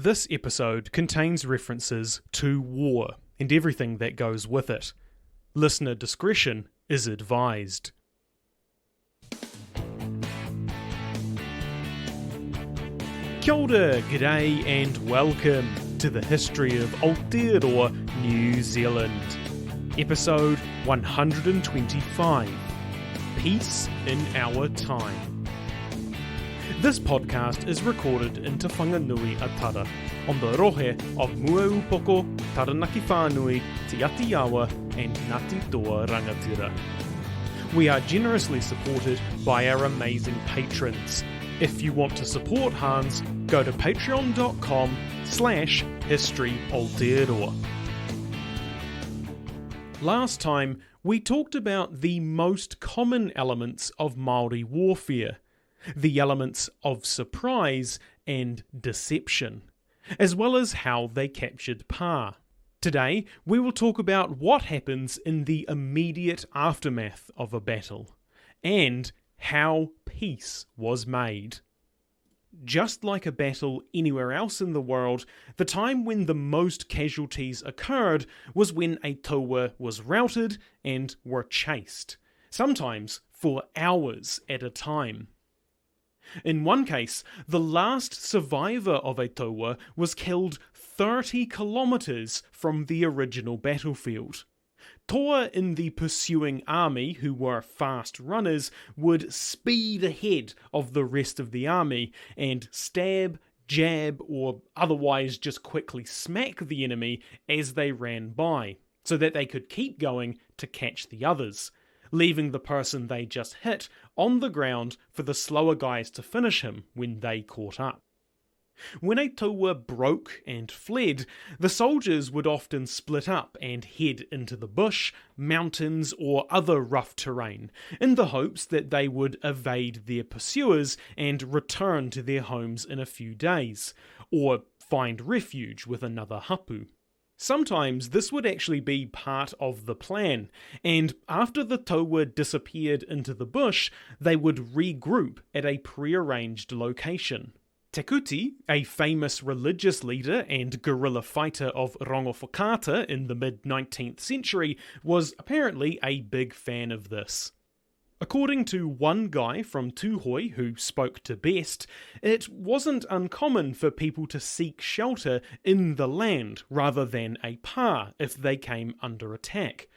This episode contains references to war and everything that goes with it. Listener discretion is advised. Kia ora, g'day and welcome to the history of Aotearoa, New Zealand. Episode 125, Peace in Our Time. This podcast is recorded in Te Whanganui Atara, on the rohe of Mueupoko, Taranaki Whānui, Te Aotearoa and Ngāti Toa Rangatira. We are generously supported by our amazing patrons. If you want to support Hans, go to patreon.com/historyaotearoa. Last time, we talked about the most common elements of Māori warfare, the elements of surprise and deception, as well as how they captured Pa. Today, we will talk about what happens in the immediate aftermath of a battle, and how peace was made. Just like a battle anywhere else in the world, the time when the most casualties occurred was when a taua was routed and were chased, sometimes for hours at a time. In one case, the last survivor of a taua was killed 30 kilometres from the original battlefield. Toa in the pursuing army, who were fast runners, would speed ahead of the rest of the army and stab, jab, or otherwise just quickly smack the enemy as they ran by, so that they could keep going to catch the others, leaving the person they just hit on the ground for the slower guys to finish him when they caught up. When a taua broke and fled, the soldiers would often split up and head into the bush, mountains, or other rough terrain, in the hopes that they would evade their pursuers and return to their homes in a few days, or find refuge with another hapu. Sometimes this would actually be part of the plan, and after the taua disappeared into the bush, they would regroup at a prearranged location. Te Kuti, a famous religious leader and guerrilla fighter of rongowhakata in the mid-19th century, was apparently a big fan of this. According to one guy from Tūhoe who spoke to Best, it wasn't uncommon for people to seek shelter in the land rather than a pa if they came under attack.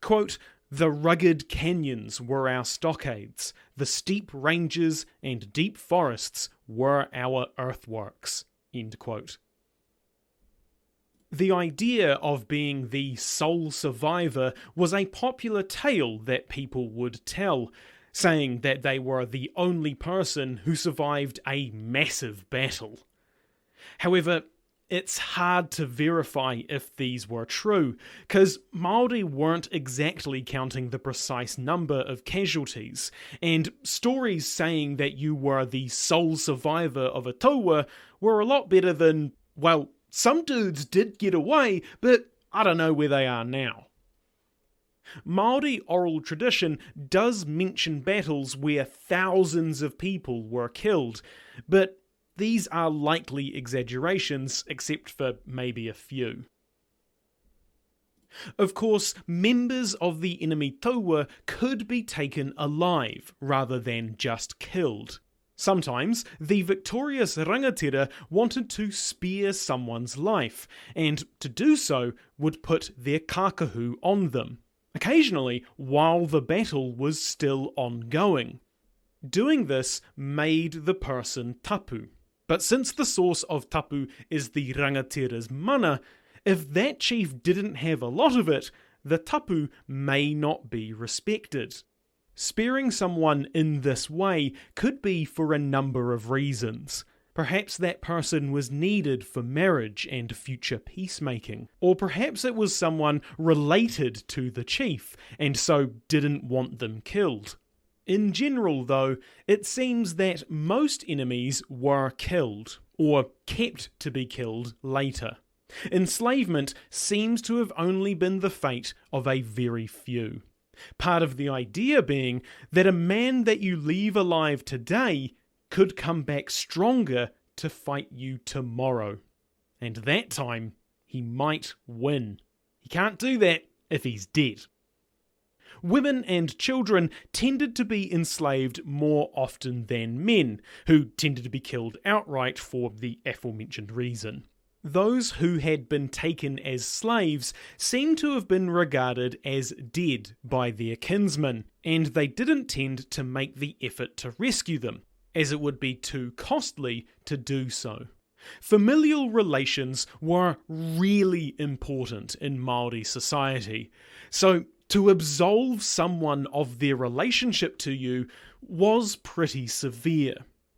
Quote, "The rugged canyons were our stockades, the steep ranges and deep forests were our earthworks." End quote. The idea of being the sole survivor was a popular tale that people would tell, saying that they were the only person who survived a massive battle. However, it's hard to verify if these were true, because Māori weren't exactly counting the precise number of casualties, and stories saying that you were the sole survivor of a taua were a lot better than, well, some dudes did get away, but I don't know where they are now. Māori oral tradition does mention battles where thousands of people were killed, but these are likely exaggerations, except for maybe a few. Of course, members of the enemy taua could be taken alive rather than just killed. Sometimes, the victorious rangatira wanted to spare someone's life, and to do so would put their kākahu on them, occasionally while the battle was still ongoing. Doing this made the person tapu. But since the source of tapu is the rangatira's mana, if that chief didn't have a lot of it, the tapu may not be respected. Sparing someone in this way could be for a number of reasons. Perhaps that person was needed for marriage and future peacemaking, or perhaps it was someone related to the chief, and so didn't want them killed. In general, though, it seems that most enemies were killed, or kept to be killed later. Enslavement seems to have only been the fate of a very few. Part of the idea being that a man that you leave alive today could come back stronger to fight you tomorrow. and that time he might win. He can't do that if he's dead. Women and children tended to be enslaved more often than men, who tended to be killed outright for the aforementioned reason. Those who had been taken as slaves seem to have been regarded as dead by their kinsmen, and they didn't tend to make the effort to rescue them, as it would be too costly to do so. Familial relations were really important in Māori society, so to absolve someone of their relationship to you was pretty severe.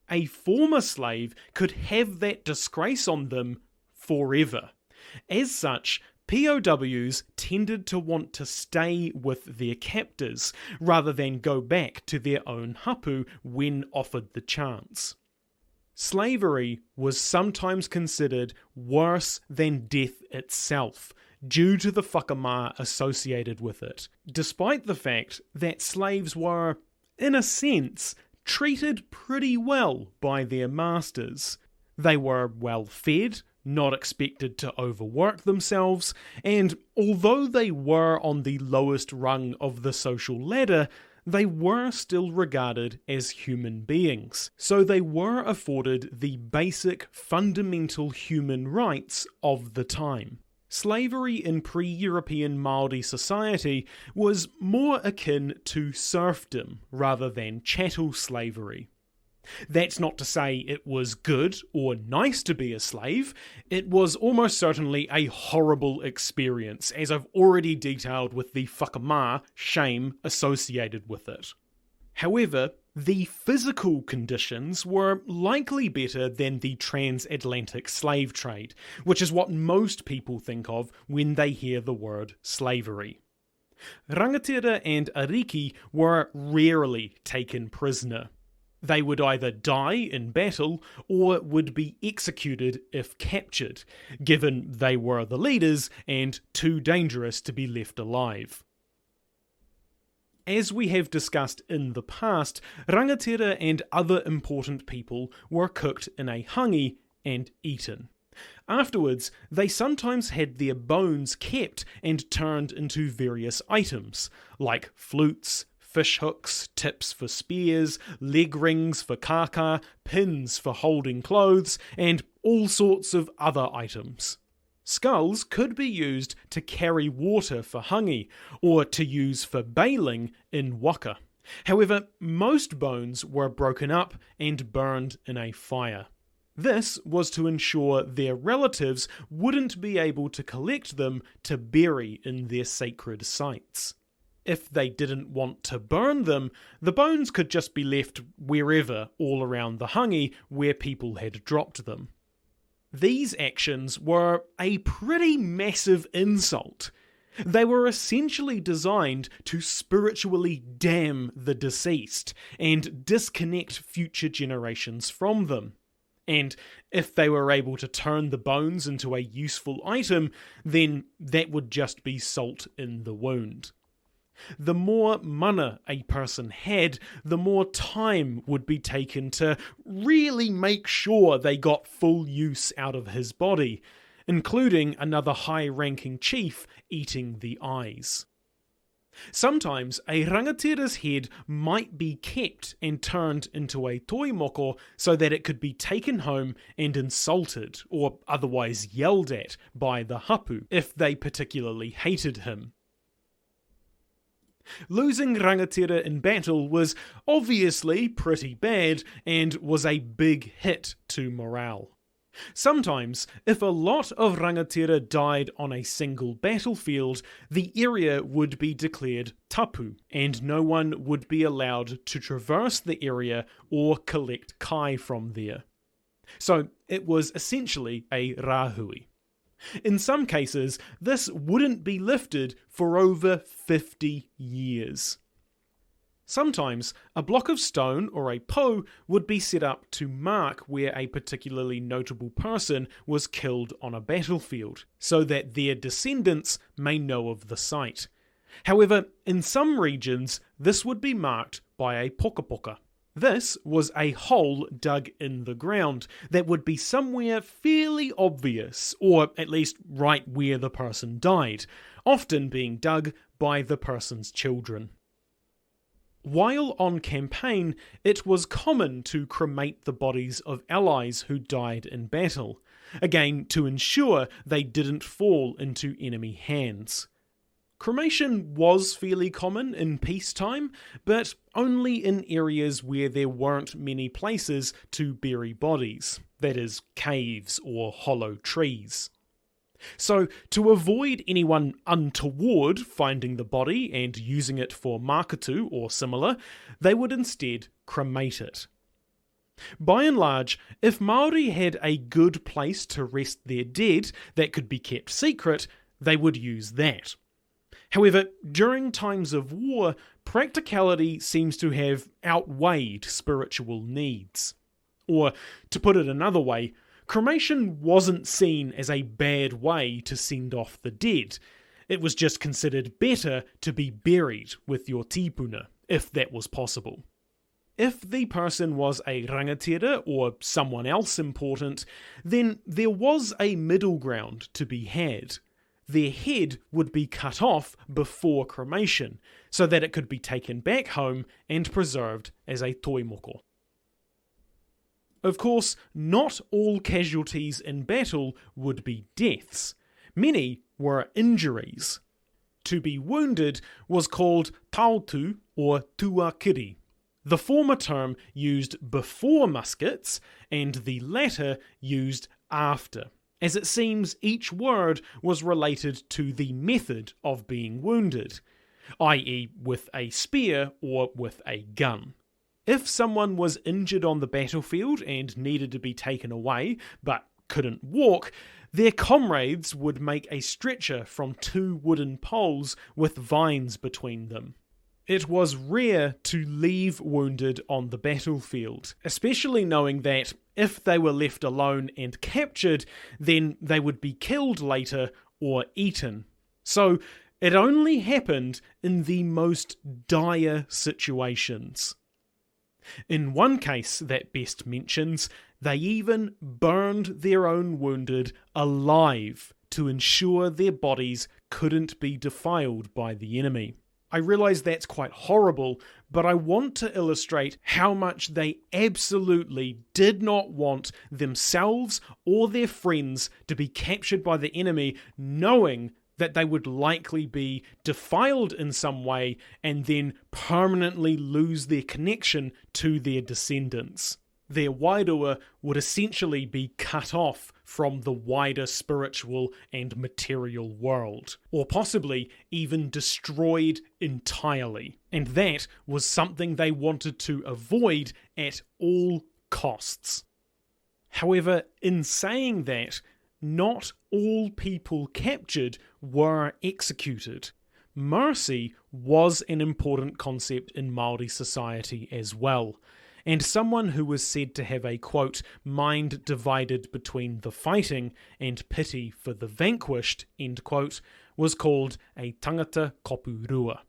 A former slave could have that disgrace on them forever. As such, POWs tended to want to stay with their captors rather than go back to their own hapu when offered the chance. Slavery was sometimes considered worse than death itself, due to the whakamā associated with it, despite the fact that slaves were, in a sense, treated pretty well by their masters. They were well fed, not expected to overwork themselves, and although they were on the lowest rung of the social ladder, they were still regarded as human beings, so they were afforded the basic fundamental human rights of the time. Slavery in pre-European Māori society was more akin to serfdom rather than chattel slavery. That's not to say it was good or nice to be a slave. It was almost certainly a horrible experience, as I've already detailed with the whakamā shame associated with it. However, the physical conditions were likely better than the transatlantic slave trade, which is what most people think of when they hear the word slavery. Rangatira and ariki were rarely taken prisoner. They would either die in battle or would be executed if captured, given they were the leaders and too dangerous to be left alive. As we have discussed in the past, rangatira and other important people were cooked in a hangi and eaten. Afterwards, they sometimes had their bones kept and turned into various items, like flutes, fish hooks, tips for spears, leg rings for kaka, pins for holding clothes, and all sorts of other items. Skulls could be used to carry water for hangi, or to use for bailing in waka. However, most bones were broken up and burned in a fire. This was to ensure their relatives wouldn't be able to collect them to bury in their sacred sites. If they didn't want to burn them, the bones could just be left wherever all around the hangi where people had dropped them. These actions were a pretty massive insult. They were essentially designed to spiritually damn the deceased and disconnect future generations from them. And if they were able to turn the bones into a useful item, then that would just be salt in the wound. The more mana a person had, the more time would be taken to really make sure they got full use out of his body, including another high-ranking chief eating the eyes. Sometimes a rangatira's head might be kept and turned into a toimoko so that it could be taken home and insulted or otherwise yelled at by the hapu if they particularly hated him. Losing rangatira in battle was obviously pretty bad and was a big hit to morale. Sometimes, if a lot of rangatira died on a single battlefield, the area would be declared tapu, and no one would be allowed to traverse the area or collect kai from there. So it was essentially a rāhui. In some cases, this wouldn't be lifted for over 50 years. Sometimes, a block of stone or a po would be set up to mark where a particularly notable person was killed on a battlefield, so that their descendants may know of the site. However, in some regions, this would be marked by a pokapoka. This was a hole dug in the ground that would be somewhere fairly obvious, or at least right where the person died, often being dug by the person's children. While on campaign, it was common to cremate the bodies of allies who died in battle, again to ensure they didn't fall into enemy hands. Cremation was fairly common in peacetime, but only in areas where there weren't many places to bury bodies, that is, caves or hollow trees. So, to avoid anyone untoward finding the body and using it for makatu or similar, they would instead cremate it. By and large, if Māori had a good place to rest their dead that could be kept secret, they would use that. However, during times of war, practicality seems to have outweighed spiritual needs. Or, to put it another way, cremation wasn't seen as a bad way to send off the dead. It was just considered better to be buried with your tipuna, if that was possible. If the person was a rangatira or someone else important, then there was a middle ground to be had. Their head would be cut off before cremation, so that it could be taken back home and preserved as a toimoko. Of course, not all casualties in battle would be deaths. Many were injuries. To be wounded was called tautu or tuakiri, the former term used before muskets and the latter used after, as it seems each word was related to the method of being wounded, i.e. with a spear or with a gun. If someone was injured on the battlefield and needed to be taken away, but couldn't walk, their comrades would make a stretcher from 2 wooden poles with vines between them. It was rare to leave wounded on the battlefield, especially knowing that if they were left alone and captured, then they would be killed later or eaten. So it only happened in the most dire situations. In one case that Best mentions, they even burned their own wounded alive to ensure their bodies couldn't be defiled by the enemy. I realise that's quite horrible, but I want to illustrate how much they absolutely did not want themselves or their friends to be captured by the enemy, knowing that they would likely be defiled in some way and then permanently lose their connection to their descendants. Their wairua would essentially be cut off from the wider spiritual and material world, or possibly even destroyed entirely. And that was something they wanted to avoid at all costs. However, in saying that, not all people captured were executed. Mercy was an important concept in Māori society as well, and someone who was said to have a, quote, mind divided between the fighting and pity for the vanquished, end quote, was called a tangata kopurua.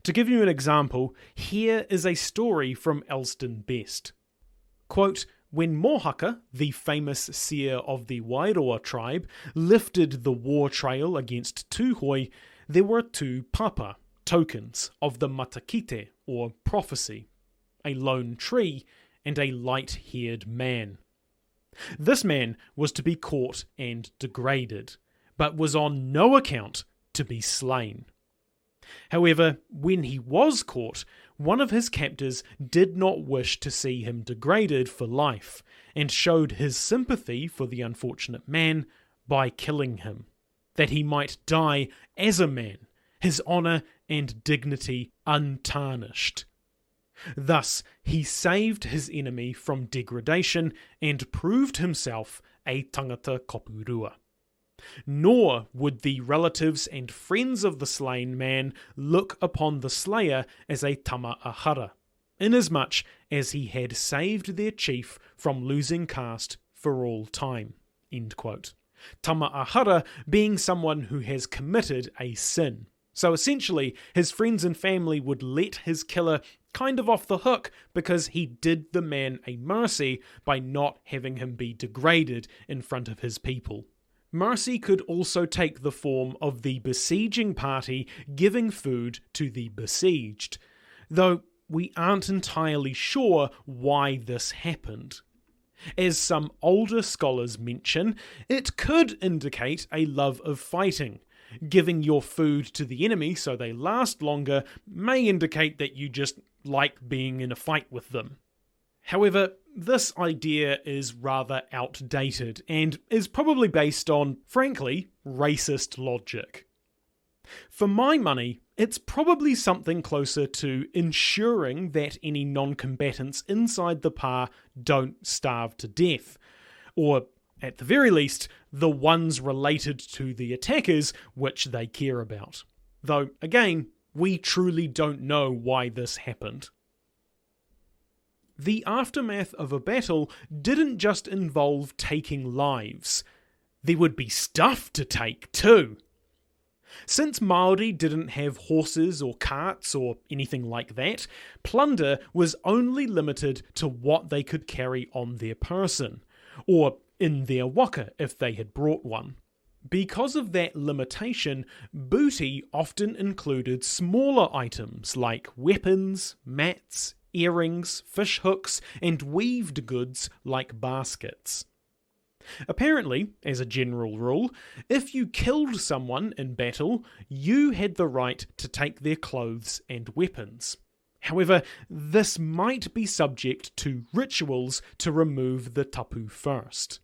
To give you an example, here is a story from Elston Best. Quote, when Mohaka, the famous seer of the Wairoa tribe, lifted the war trail against Tūhoi, there were 2 papa, tokens, of the matakite, or prophecy, a lone tree and a light-haired man. This man was to be caught and degraded, but was on no account to be slain. However, when he was caught, one of his captors did not wish to see him degraded for life, and showed his sympathy for the unfortunate man by killing him, that he might die as a man, his honour and dignity untarnished. Thus, he saved his enemy from degradation and proved himself a tangata kopurua. Nor would the relatives and friends of the slain man look upon the slayer as a tama ahara, inasmuch as he had saved their chief from losing caste for all time. End quote. Tama ahara being someone who has committed a sin. So essentially, his friends and family would let his killer kind of off the hook because he did the man a mercy by not having him be degraded in front of his people. Mercy could also take the form of the besieging party giving food to the besieged, though we aren't entirely sure why this happened. As some older scholars mention, it could indicate a love of fighting. Giving your food to the enemy so they last longer may indicate that you just like being in a fight with them. However, this idea is rather outdated and is probably based on, frankly, racist logic. For my money, it's probably something closer to ensuring that any non-combatants inside the pa don't starve to death, or at the very least, the ones related to the attackers which they care about. Though, again, we truly don't know why this happened. The aftermath of a battle didn't just involve taking lives. There would be stuff to take too. Since Māori didn't have horses or carts or anything like that, plunder was only limited to what they could carry on their person, or in their waka if they had brought one. Because of that limitation, booty often included smaller items like weapons, mats, earrings, fish hooks, and weaved goods like baskets. Apparently, as a general rule, if you killed someone in battle, you had the right to take their clothes and weapons. However, this might be subject to rituals to remove the tapu first.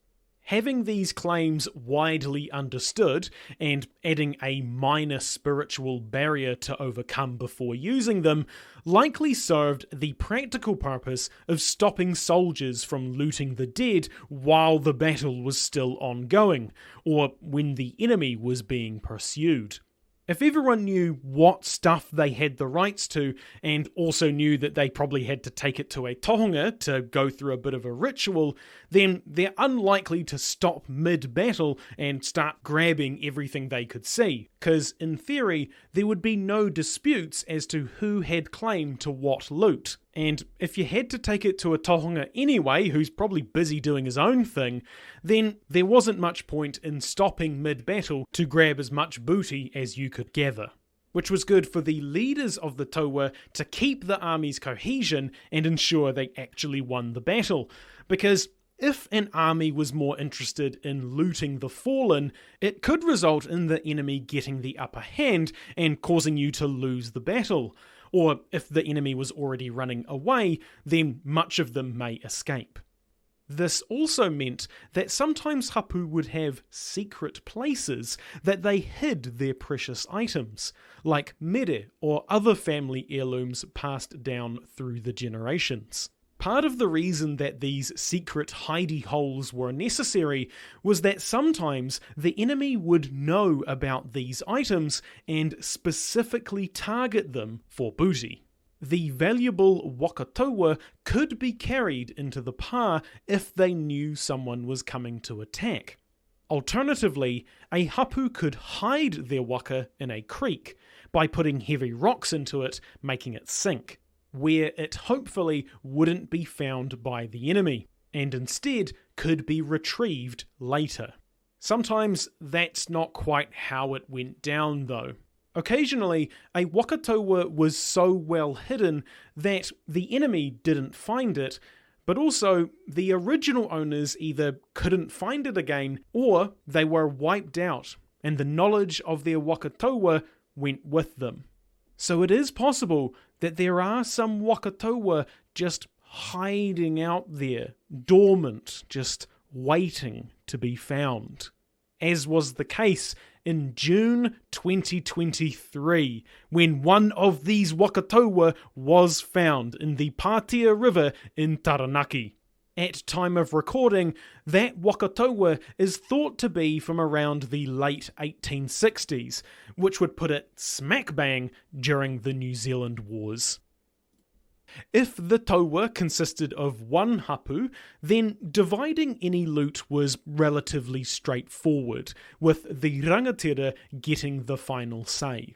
Having these claims widely understood and adding a minor spiritual barrier to overcome before using them likely served the practical purpose of stopping soldiers from looting the dead while the battle was still ongoing, or when the enemy was being pursued. If everyone knew what stuff they had the rights to, and also knew that they probably had to take it to a tohunga to go through a bit of a ritual, then they're unlikely to stop mid-battle and start grabbing everything they could see, because in theory, there would be no disputes as to who had claim to what loot. And if you had to take it to a tohunga anyway, who's probably busy doing his own thing, then there wasn't much point in stopping mid-battle to grab as much booty as you could gather. Which was good for the leaders of the taua to keep the army's cohesion and ensure they actually won the battle. Because if an army was more interested in looting the fallen, it could result in the enemy getting the upper hand and causing you to lose the battle. Or if the enemy was already running away, then much of them may escape. This also meant that sometimes hapu would have secret places that they hid their precious items, like mere or other family heirlooms passed down through the generations. Part of the reason that these secret hidey holes were necessary was that sometimes the enemy would know about these items and specifically target them for booty. The valuable wakatoa could be carried into the pa if they knew someone was coming to attack. Alternatively, a hapu could hide their waka in a creek by putting heavy rocks into it, making it sink, where it hopefully wouldn't be found by the enemy, and instead could be retrieved later. Sometimes that's not quite how it went down though. Occasionally, a wakatoa was so well hidden that the enemy didn't find it, but also the original owners either couldn't find it again or they were wiped out, and the knowledge of their wakatoa went with them. So it is possible that there are some wakatoa just hiding out there, dormant, just waiting to be found. As was the case in June 2023, when one of these wakatoa was found in the Pātea River in Taranaki. At time of recording, that wakatoa is thought to be from around the late 1860s, which would put it smack bang during the New Zealand Wars. If the taua consisted of one hapu, then dividing any loot was relatively straightforward, with the rangatira getting the final say.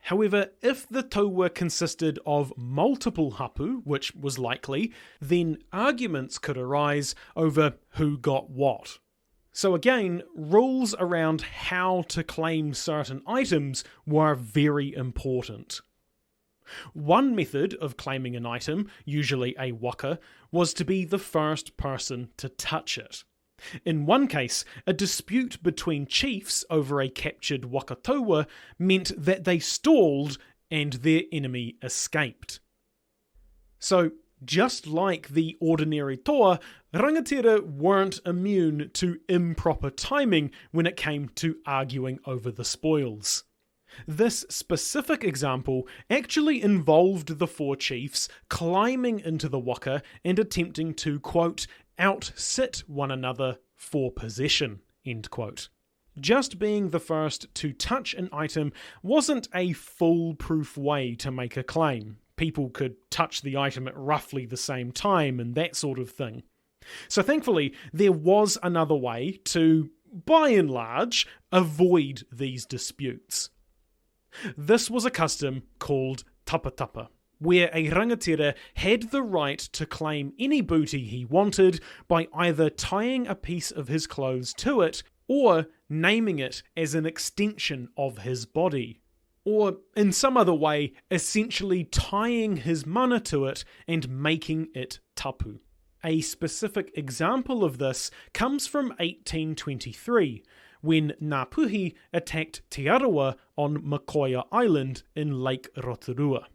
However, if the taua consisted of multiple hapu, which was likely, then arguments could arise over who got what. So again, rules around how to claim certain items were very important. One method of claiming an item, usually a waka, was to be the first person to touch it. In one case, a dispute between chiefs over a captured waka taua meant that they stalled and their enemy escaped. So, just like the ordinary toa, rangatira weren't immune to improper timing when it came to arguing over the spoils. This specific example actually involved the four chiefs climbing into the waka and attempting to, quote, out-sit one another for possession, end quote. Just being the first to touch an item wasn't a foolproof way to make a claim. People could touch the item at roughly the same time and that sort of thing. So thankfully, there was another way to, by and large, avoid these disputes. This was a custom called tapatapa, where a rangatira had the right to claim any booty he wanted by either tying a piece of his clothes to it or naming it as an extension of his body, or in some other way essentially tying his mana to it and making it tapu. A specific example of this comes from 1823, when Ngāpuhi attacked Aotearoa on Makoia Island in Lake Rotorua.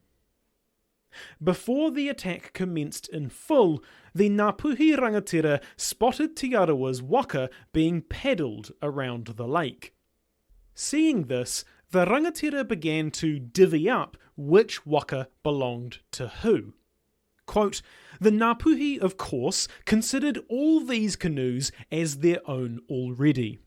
Before the attack commenced in full, the Ngāpuhi rangatira spotted Aotearoa's waka being paddled around the lake. Seeing this, the rangatira began to divvy up which waka belonged to who. Quote, the Ngāpuhi, of course, considered all these canoes as their own already.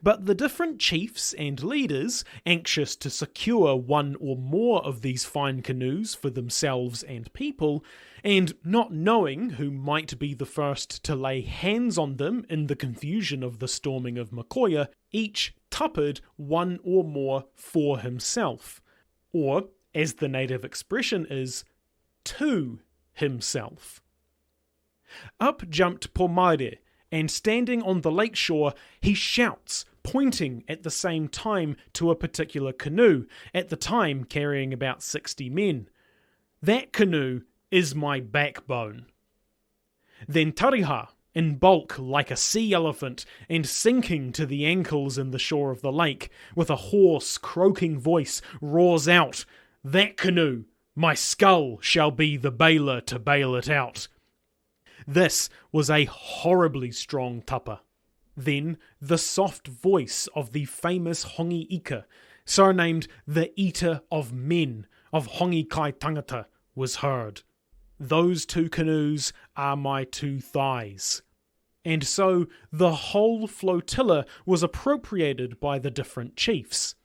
But the different chiefs and leaders, anxious to secure one or more of these fine canoes for themselves and people, and not knowing who might be the first to lay hands on them in the confusion of the storming of Makoia, each tuppered one or more for himself, or, as the native expression is, to himself. Up jumped Pomare, and standing on the lake shore, he shouts, pointing at the same time to a particular canoe, at the time carrying about 60 men. That canoe is my backbone. Then Tariha, in bulk like a sea elephant, and sinking to the ankles in the shore of the lake, with a hoarse, croaking voice, roars out, that canoe, my skull shall be the bailer to bail it out. This was a horribly strong tapa. Then the soft voice of the famous Hongi Ika, surnamed the Eater of Men, of Hongi Kai Tangata, was heard. Those two canoes are my two thighs. And so the whole flotilla was appropriated by the different chiefs.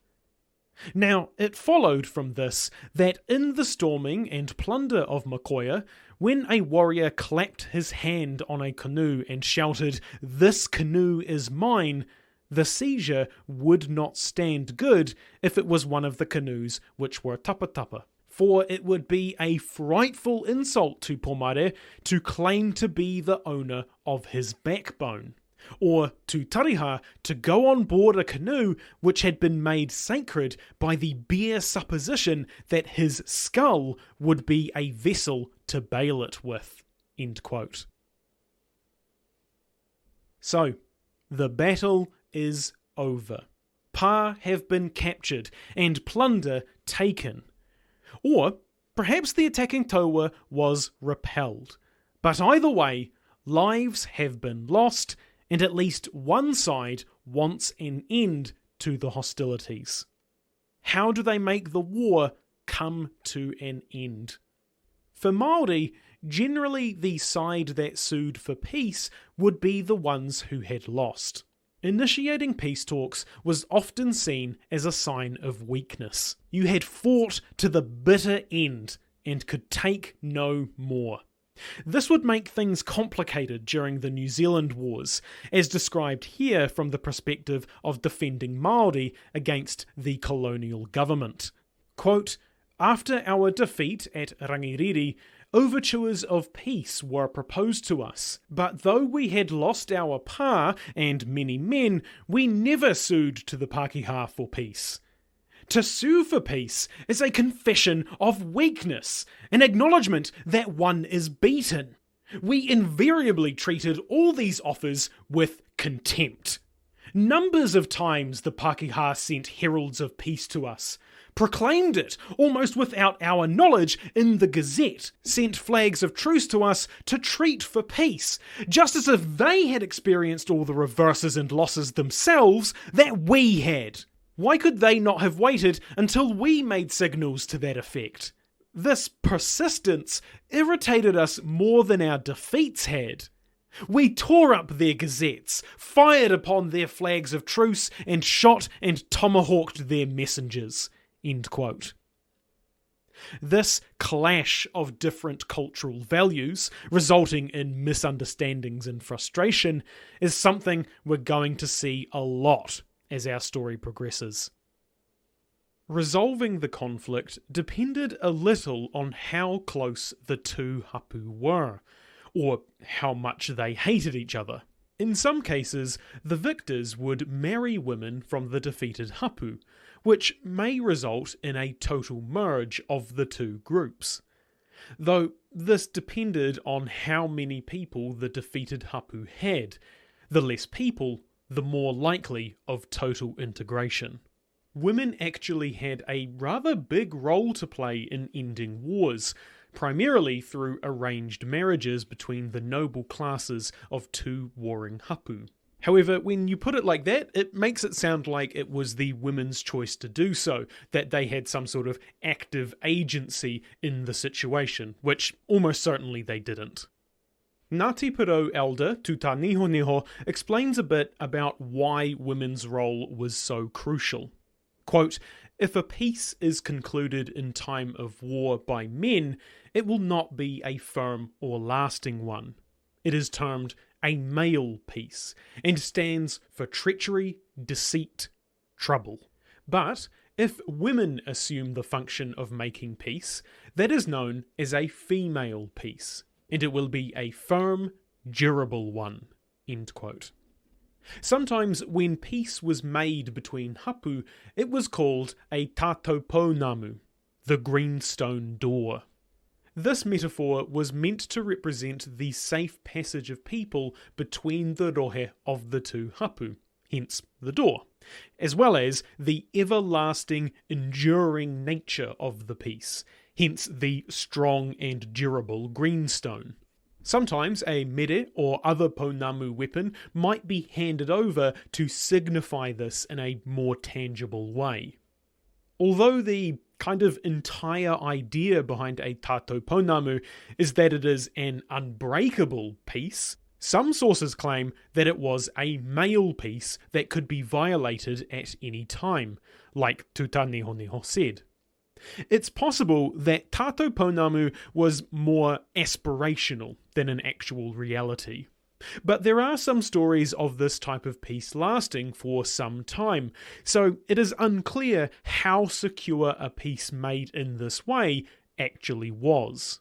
Now, it followed from this that in the storming and plunder of Makoia, when a warrior clapped his hand on a canoe and shouted, "This canoe is mine," the seizure would not stand good if it was one of the canoes which were tapatapa, for it would be a frightful insult to Pomare to claim to be the owner of his backbone, or to Tariha to go on board a canoe which had been made sacred by the bare supposition that his skull would be a vessel to bail it with. End quote. So, the battle is over. Pa have been captured and plunder taken. Or perhaps the attacking taua was repelled. But either way, lives have been lost, and at least one side wants an end to the hostilities. How do they make the war come to an end? For Māori, generally the side that sued for peace would be the ones who had lost. Initiating peace talks was often seen as a sign of weakness. You had fought to the bitter end and could take no more. This would make things complicated during the New Zealand Wars, as described here from the perspective of defending Māori against the colonial government. Quote, "After our defeat at Rangiriri, overtures of peace were proposed to us, but though we had lost our pa and many men, we never sued to the Pākehā for peace. To sue for peace is a confession of weakness, an acknowledgement that one is beaten. We invariably treated all these offers with contempt. Numbers of times the Pākehā sent heralds of peace to us, proclaimed it almost without our knowledge in the Gazette, sent flags of truce to us to treat for peace, just as if they had experienced all the reverses and losses themselves that we had. Why could they not have waited until we made signals to that effect? This persistence irritated us more than our defeats had. We tore up their gazettes, fired upon their flags of truce, and shot and tomahawked their messengers." End quote. This clash of different cultural values, resulting in misunderstandings and frustration, is something we're going to see a lot as our story progresses. Resolving the conflict depended a little on how close the two hapu were, or how much they hated each other. In some cases, the victors would marry women from the defeated hapu, which may result in a total merge of the two groups. Though this depended on how many people the defeated hapu had. The less people, the more likely of total integration. Women actually had a rather big role to play in ending wars, primarily through arranged marriages between the noble classes of two warring hapu. However, when you put it like that, it makes it sound like it was the women's choice to do so, that they had some sort of active agency in the situation, which almost certainly they didn't. Ngāti Porou elder Tuta Niho explains a bit about why women's role was so crucial. Quote, "If a peace is concluded in time of war by men, it will not be a firm or lasting one. It is termed a male peace, and stands for treachery, deceit, trouble. But if women assume the function of making peace, that is known as a female peace, and it will be a firm, durable one." End quote. Sometimes when peace was made between hapu, it was called a tātou the greenstone door. This metaphor was meant to represent the safe passage of people between the rohe of the two hapu, hence the door, as well as the everlasting, enduring nature of the peace, hence the strong and durable greenstone. Sometimes a mere or other pounamu weapon might be handed over to signify this in a more tangible way. Although the kind of entire idea behind a tātou pounamu is that it is an unbreakable piece, some sources claim that it was a male piece that could be violated at any time, like Tuta Niho said. It's possible that tātou pounamu was more aspirational than an actual reality. But there are some stories of this type of peace lasting for some time, so it is unclear how secure a peace made in this way actually was.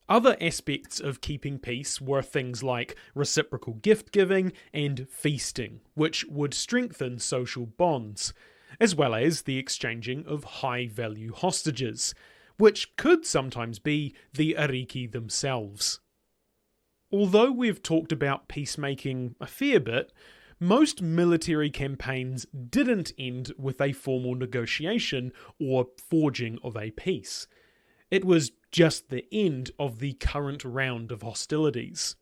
Other aspects of keeping peace were things like reciprocal gift-giving and feasting, which would strengthen social bonds, as well as the exchanging of high-value hostages, which could sometimes be the ariki themselves. Although we've talked about peacemaking a fair bit, most military campaigns didn't end with a formal negotiation or forging of a peace. It was just the end of the current round of hostilities.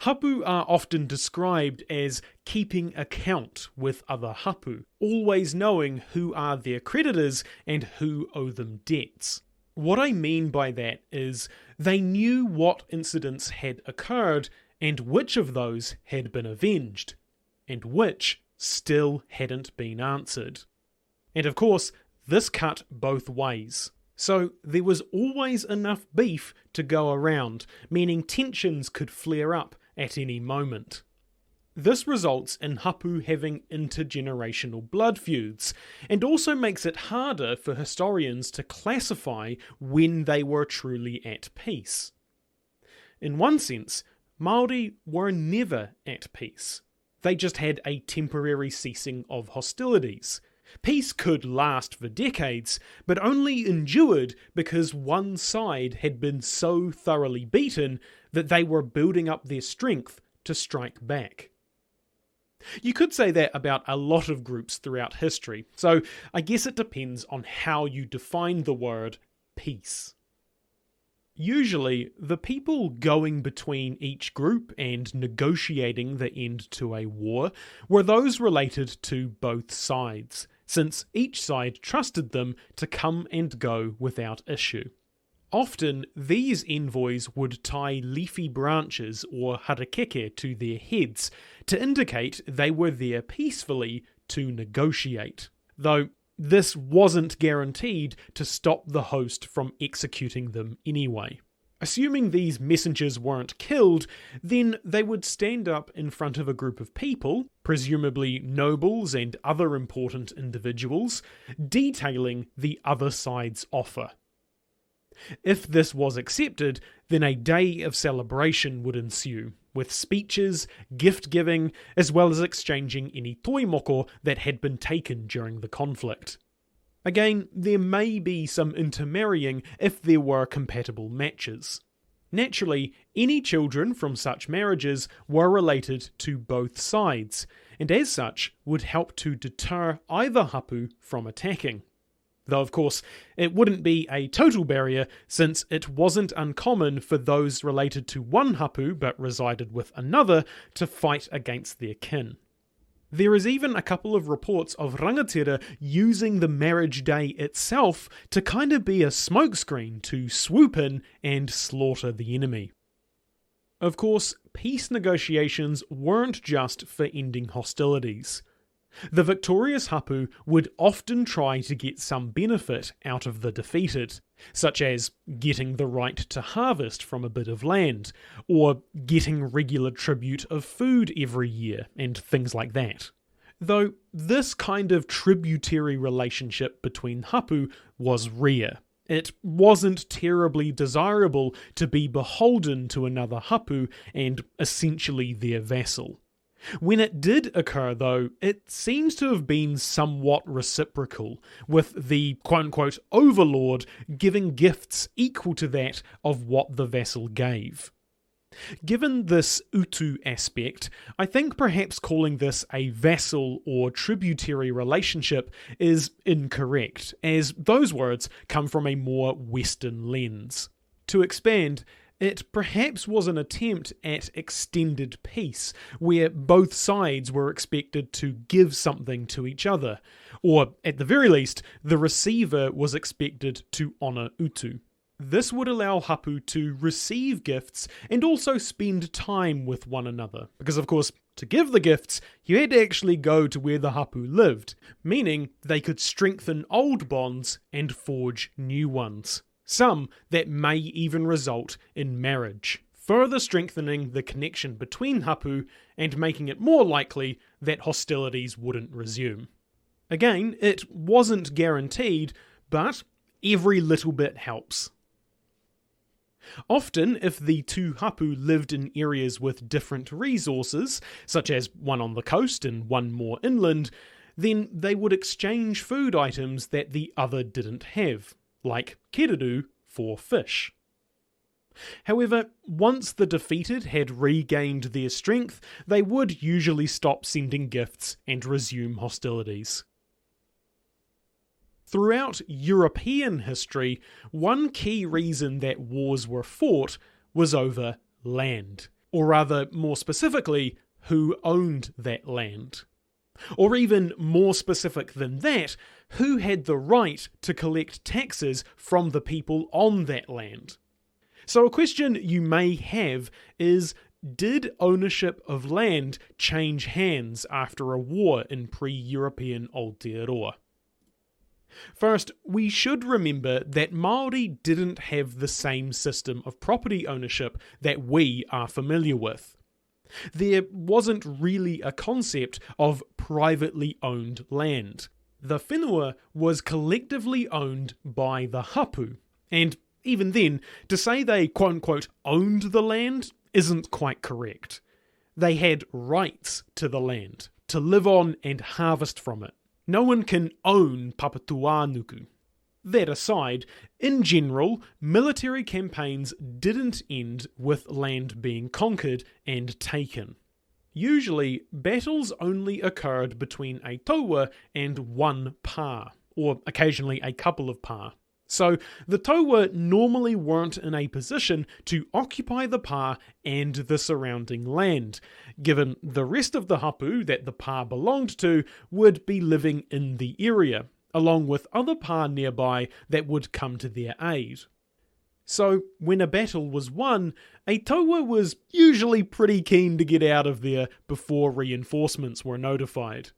Hapu are often described as keeping account with other hapu, always knowing who are their creditors and who owe them debts. What I mean by that is they knew what incidents had occurred and which of those had been avenged, and which still hadn't been answered. And of course, this cut both ways. So there was always enough beef to go around, meaning tensions could flare up at any moment. This results in hapu having intergenerational blood feuds, and also makes it harder for historians to classify when they were truly at peace. In one sense, Māori were never at peace. They just had a temporary ceasing of hostilities. Peace could last for decades, but only endured because one side had been so thoroughly beaten that they were building up their strength to strike back. You could say that about a lot of groups throughout history, so I guess it depends on how you define the word peace. Usually, the people going between each group and negotiating the end to a war were those related to both sides, since each side trusted them to come and go without issue. Often, these envoys would tie leafy branches or harakeke to their heads to indicate they were there peacefully to negotiate, though this wasn't guaranteed to stop the host from executing them anyway. Assuming these messengers weren't killed, then they would stand up in front of a group of people, presumably nobles and other important individuals, detailing the other side's offer. If this was accepted, then a day of celebration would ensue, with speeches, gift-giving, as well as exchanging any toimoko that had been taken during the conflict. Again, there may be some intermarrying if there were compatible matches. Naturally, any children from such marriages were related to both sides, and as such would help to deter either hapu from attacking. Though of course, it wouldn't be a total barrier since it wasn't uncommon for those related to one hapu but resided with another to fight against their kin. There is even a couple of reports of rangatira using the marriage day itself to kind of be a smokescreen to swoop in and slaughter the enemy. Of course, peace negotiations weren't just for ending hostilities. The victorious hapu would often try to get some benefit out of the defeated, such as getting the right to harvest from a bit of land, or getting regular tribute of food every year, and things like that. Though this kind of tributary relationship between hapu was rare. It wasn't terribly desirable to be beholden to another hapu and essentially their vassal. When it did occur, though, it seems to have been somewhat reciprocal, with the quote-unquote overlord giving gifts equal to that of what the vassal gave. Given this utu aspect, I think perhaps calling this a vassal or tributary relationship is incorrect, as those words come from a more Western lens. To expand, it perhaps was an attempt at extended peace, where both sides were expected to give something to each other, or at the very least, the receiver was expected to honour utu. This would allow hapu to receive gifts and also spend time with one another, because of course, to give the gifts, you had to actually go to where the hapu lived, meaning they could strengthen old bonds and forge new ones. Some that may even result in marriage, further strengthening the connection between hapu and making it more likely that hostilities wouldn't resume. Again, it wasn't guaranteed, but every little bit helps. Often, if the two hapu lived in areas with different resources, such as one on the coast and one more inland, then they would exchange food items that the other didn't have, like kereru for fish. However, once the defeated had regained their strength, they would usually stop sending gifts and resume hostilities. Throughout European history, one key reason that wars were fought was over land, or rather, more specifically, who owned that land. Or even more specific than that, who had the right to collect taxes from the people on that land. So a question you may have is, did ownership of land change hands after a war in pre-European Aotearoa? First, we should remember that Māori didn't have the same system of property ownership that we are familiar with. There wasn't really a concept of privately owned land. The whenua was collectively owned by the hapu, and even then, to say they quote-unquote owned the land isn't quite correct. They had rights to the land, to live on and harvest from it. No one can own Papatuanuku. That aside, in general, military campaigns didn't end with land being conquered and taken. Usually, battles only occurred between a taua and one pā, or occasionally a couple of pā. So the taua normally weren't in a position to occupy the pā and the surrounding land, given the rest of the hapu that the pā belonged to would be living in the area, along with other pā nearby that would come to their aid. So when a battle was won, a taua was usually pretty keen to get out of there before reinforcements were notified.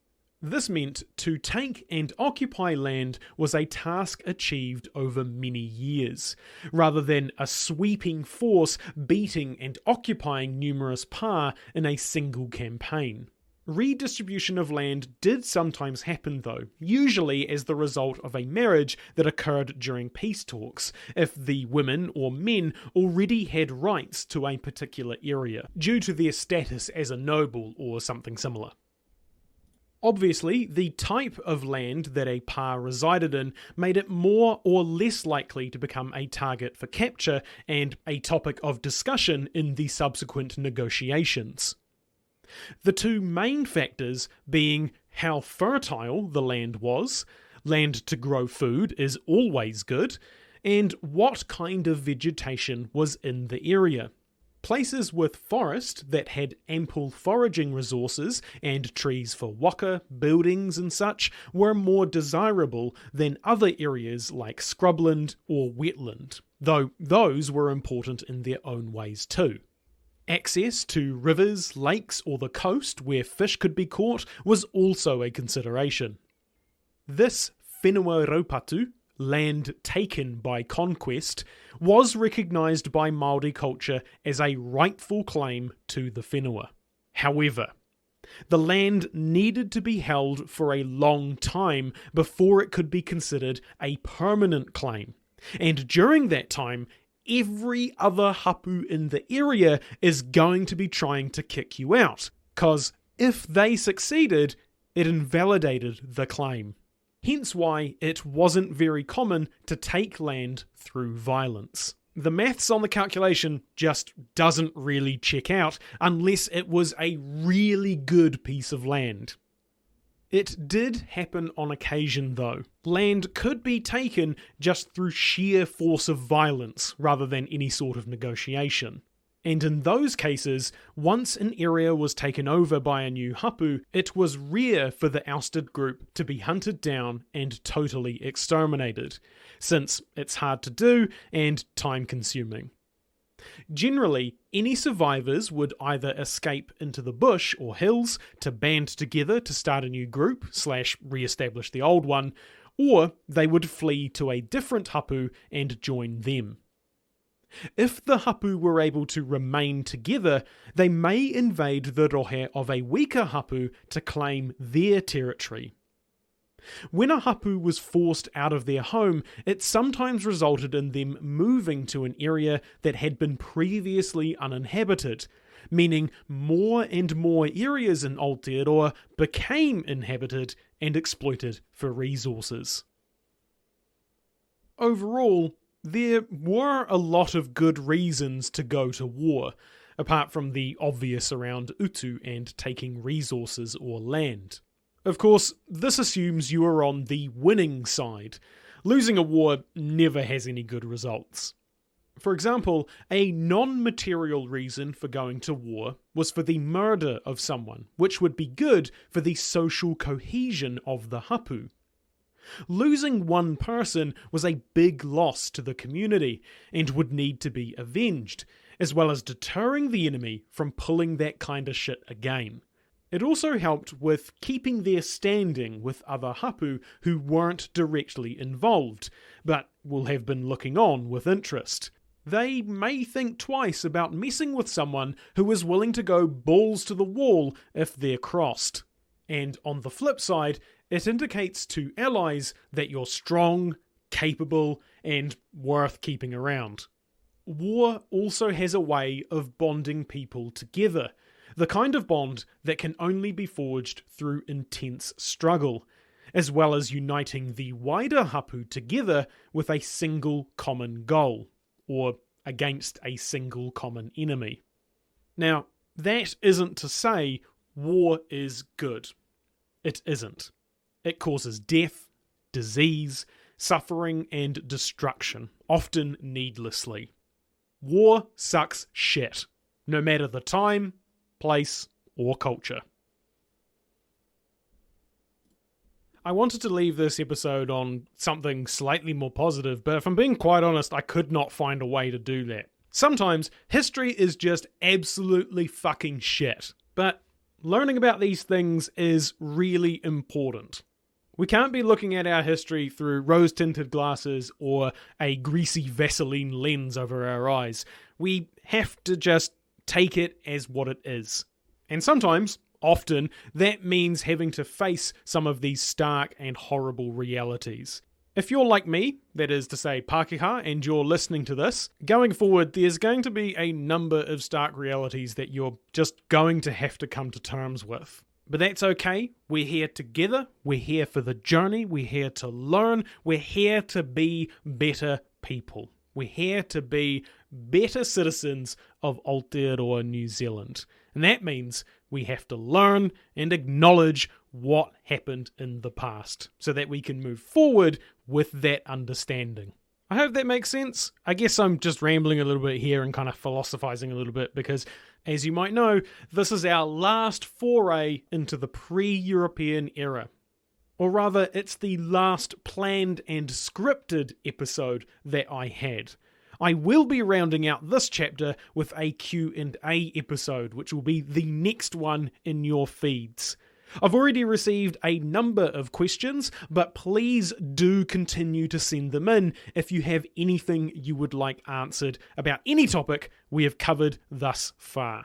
This meant to take and occupy land was a task achieved over many years, rather than a sweeping force beating and occupying numerous pā in a single campaign. Redistribution of land did sometimes happen though, usually as the result of a marriage that occurred during peace talks, if the women or men already had rights to a particular area, due to their status as a noble or something similar. Obviously, the type of land that a pā resided in made it more or less likely to become a target for capture and a topic of discussion in the subsequent negotiations. The two main factors being how fertile the land was, land to grow food is always good, and what kind of vegetation was in the area. Places with forest that had ample foraging resources and trees for waka, buildings and such were more desirable than other areas like scrubland or wetland, though those were important in their own ways too. Access to rivers, lakes or the coast where fish could be caught was also a consideration. This whenua raupatu, land taken by conquest, was recognised by Māori culture as a rightful claim to the whenua. However, the land needed to be held for a long time before it could be considered a permanent claim, and during that time, every other hapu in the area is going to be trying to kick you out, cause if they succeeded, it invalidated the claim. Hence why it wasn't very common to take land through violence. The maths on the calculation just doesn't really check out unless it was a really good piece of land. It did happen on occasion though. Land could be taken just through sheer force of violence rather than any sort of negotiation. And in those cases, once an area was taken over by a new hapu, it was rare for the ousted group to be hunted down and totally exterminated, since it's hard to do and time-consuming. Generally, any survivors would either escape into the bush or hills to band together to start a new group / re-establish the old one, or they would flee to a different hapu and join them. If the hapu were able to remain together, they may invade the rohe of a weaker hapu to claim their territory. When a hapu was forced out of their home, it sometimes resulted in them moving to an area that had been previously uninhabited, meaning more and more areas in Aotearoa became inhabited and exploited for resources. Overall, there were a lot of good reasons to go to war, apart from the obvious around utu and taking resources or land. Of course, this assumes you are on the winning side. Losing a war never has any good results. For example, a non-material reason for going to war was for the murder of someone, which would be good for the social cohesion of the hapu. Losing one person was a big loss to the community and would need to be avenged, as well as deterring the enemy from pulling that kind of shit again. It also helped with keeping their standing with other hapu who weren't directly involved, but will have been looking on with interest. they may think twice about messing with someone who is willing to go balls to the wall if they're crossed. And on the flip side, it indicates to allies that you're strong, capable, and worth keeping around. War also has a way of bonding people together, the kind of bond that can only be forged through intense struggle, as well as uniting the wider hapu together with a single common goal, or against a single common enemy. Now, that isn't to say war is good. It isn't. It causes death, disease, suffering, and destruction, often needlessly. War sucks shit, no matter the time, place, or culture. I wanted to leave this episode on something slightly more positive, but if I'm being quite honest, I could not find a way to do that. Sometimes history is just absolutely fucking shit, but learning about these things is really important. We can't be looking at our history through rose-tinted glasses or a greasy Vaseline lens over our eyes. We have to just take it as what it is. And sometimes, often, that means having to face some of these stark and horrible realities. If you're like me, that is to say Pākehā, and you're listening to this, going forward there's going to be a number of stark realities that you're just going to have to come to terms with. But that's okay, we're here together, we're here for the journey, we're here to learn, we're here to be better people. We're here to be better citizens of Aotearoa, New Zealand. And that means we have to learn and acknowledge what happened in the past so that we can move forward with that understanding. I hope that makes sense. I guess I'm just rambling a little bit here and kind of philosophizing a little bit because, as you might know, this is our last foray into the pre-European era. Or rather, it's the last planned and scripted episode that I had. I will be rounding out this chapter with a Q&A episode, which will be the next one in your feeds. I've already received a number of questions, but please do continue to send them in if you have anything you would like answered about any topic we have covered thus far.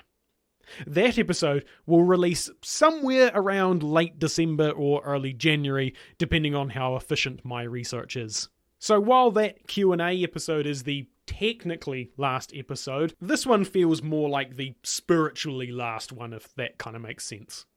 That episode will release somewhere around late December or early January, depending on how efficient my research is. So while that Q&A episode is the technically last episode, this one feels more like the spiritually last one, if that kind of makes sense.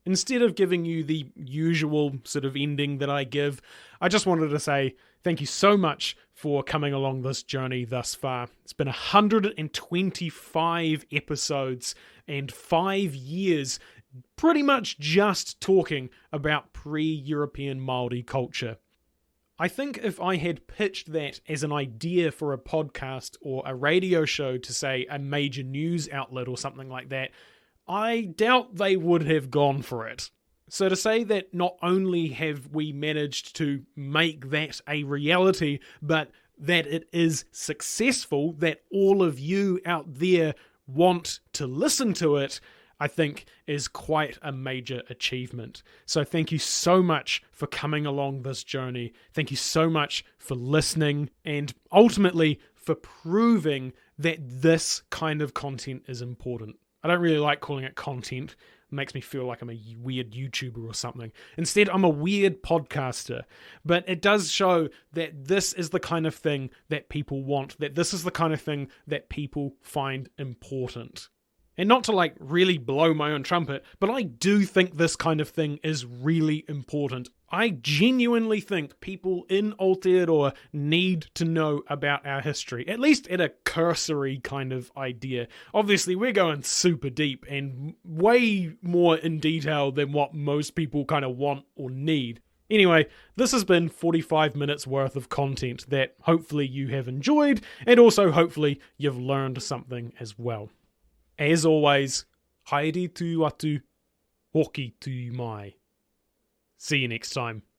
Instead of giving you the usual sort of ending that I give, I just wanted to say thank you so much for coming along this journey thus far. It's been 125 episodes and 5 years pretty much just talking about pre-European Māori culture. I think if I had pitched that as an idea for a podcast or a radio show to, say, a major news outlet or something like that, I doubt they would have gone for it. So to say that not only have we managed to make that a reality, but that it is successful, that all of you out there want to listen to it, I think is quite a major achievement. So thank you so much for coming along this journey. Thank you so much for listening and ultimately for proving that this kind of content is important. I don't really like calling it content. It makes me feel like I'm a weird YouTuber or something. Instead, I'm a weird podcaster. But it does show that this is the kind of thing that people want, that this is the kind of thing that people find important. And not to like really blow my own trumpet, but I do think this kind of thing is really important. I genuinely think people in Aotearoa need to know about our history, at least at a cursory kind of idea. Obviously, we're going super deep and way more in detail than what most people kind of want or need. Anyway, this has been 45 minutes worth of content that hopefully you have enjoyed, and also hopefully you've learned something as well. As always, haere tu atu, hoki tu mai. See you next time.